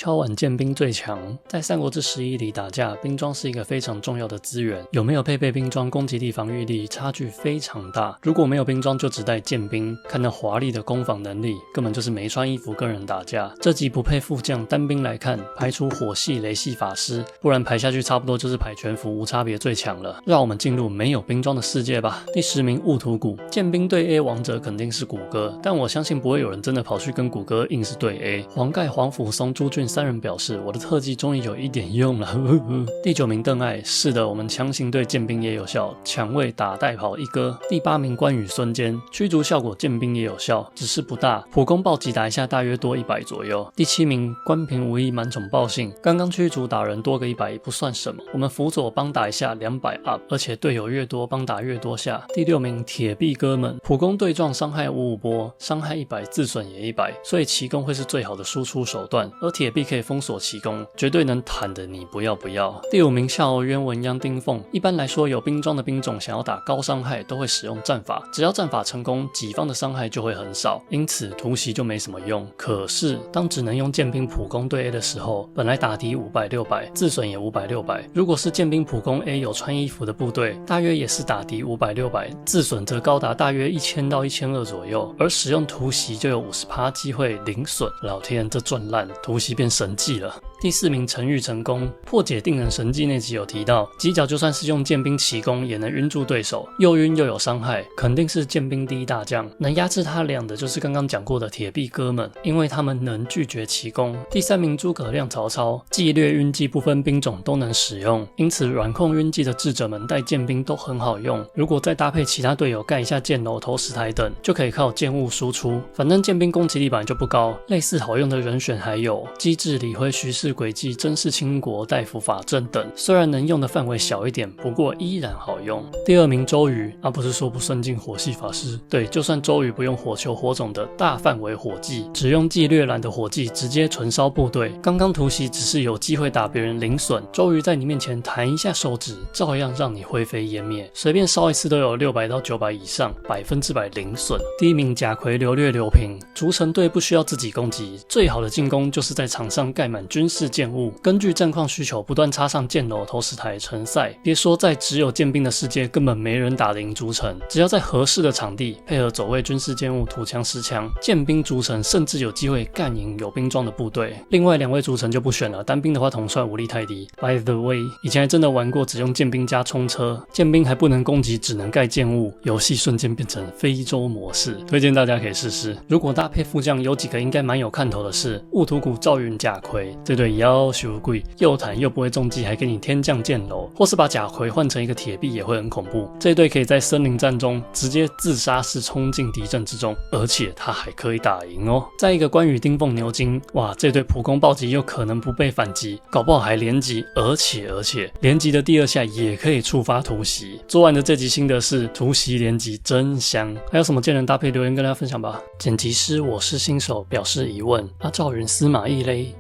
敲碗剑兵最强。在三国志11里打架，兵装是一个非常重要的资源，有没有配备兵装，攻击力、防御力差距非常大。如果没有兵装，就只带剑兵，看那华丽的攻防能力，根本就是没穿衣服跟人打架。这集不配副将，单兵来看，排除火系、雷系法师，不然排下去差不多就是排全服无差别最强了。让我们进入没有兵装的世界吧。第10名雾屠谷，剑兵对 A 王者肯定是谷歌，但我相信不会有人真的跑去跟谷歌硬是对 A。黄盖、黄甫松、朱俊三人表示，我的特技终于有一点用了。第9名邓艾，是的，我们强行对剑兵也有效，抢位打带跑一哥。第8名关羽、孙坚，驱逐效果剑兵也有效，只是不大，普攻暴击打一下大约多100左右。第7名关平无意满宠暴信，刚刚驱逐打人多个100也不算什么，我们辅佐帮打一下200 up， 而且队友越多帮打越多下。第6名铁臂哥们，普攻对撞伤害55波，伤害100，自损也100，所以奇攻会是最好的输出手段，而铁臂可以封锁奇攻，绝对能坦的你不要。第5名夏侯渊、文鸯、丁奉，一般来说有兵装的兵种想要打高伤害都会使用战法，只要战法成功，己方的伤害就会很少，因此突袭就没什么用。可是当只能用剑兵普攻对 A 的时候，本来打敌500、600，自损也500、600，如果是剑兵普攻 A 有穿衣服的部队，大约也是打敌500、600，自损则高达大约1000到1200左右，而使用突袭就有50%机会零损。老天，这赚烂，突袭变神技了。第4名陈玉成功，破解定人神技那集有提到，犄角就算是用剑兵奇攻也能晕住对手，又晕又有伤害，肯定是剑兵第一大将。能压制他俩的就是刚刚讲过的铁臂哥们，因为他们能拒绝奇攻。第3名诸葛亮、曹操，计略晕技不分兵种都能使用，因此软控晕技的智者们带剑兵都很好用。如果再搭配其他队友盖一下箭楼、投石台等，就可以靠剑雾输出。反正剑兵攻击力本来就不高，类似好用的人选还有机智、李辉、徐氏、轨迹、甄氏、倾国、大夫、法正等，虽然能用的范围小一点，不过依然好用。第2名周瑜，不是说不算进火系法师，对，就算周瑜不用火球火种的大范围火技，只用计略蓝的火技直接纯烧部队，刚刚突袭只是有机会打别人零损，周瑜在你面前弹一下手指，照样让你灰飞烟灭，随便烧一次都有600到900以上，100%零损。第1名贾逵、刘略、刘平，逐城队不需要自己攻击，最好的进攻就是在场上盖满军事建物，根据战况需求不断插上箭楼、投石台、城塞。别说在只有剑兵的世界，根本没人打得赢逐城，只要在合适的场地配合走位军事建物、土墙、石墙，剑兵逐城甚至有机会干赢有兵装的部队。另外2位逐城就不选了，单兵的话统帅武力太低。By the way， 以前还真的玩过只用剑兵加冲车，剑兵还不能攻击，只能盖建物，游戏瞬间变成非洲模式，推荐大家可以试试。如果搭配副将，有几个应该蛮有看头的是雾屠谷、赵云、贾逵，这对要求贵，又弹又不会中计，还给你天降箭楼，或是把贾逵换成一个铁臂也会很恐怖。这一队可以在森林战中直接自杀式冲进敌阵之中，而且他还可以打赢哦。再一个关羽、丁奉、牛金，哇，这队普攻暴击又可能不被反击，搞不好还连击，而且连击的第2下也可以触发突袭。做完的这集心得是突袭连击真香。还有什么见人搭配留言跟大家分享吧。剪辑师我是新手表示疑问，赵云司马懿嘞。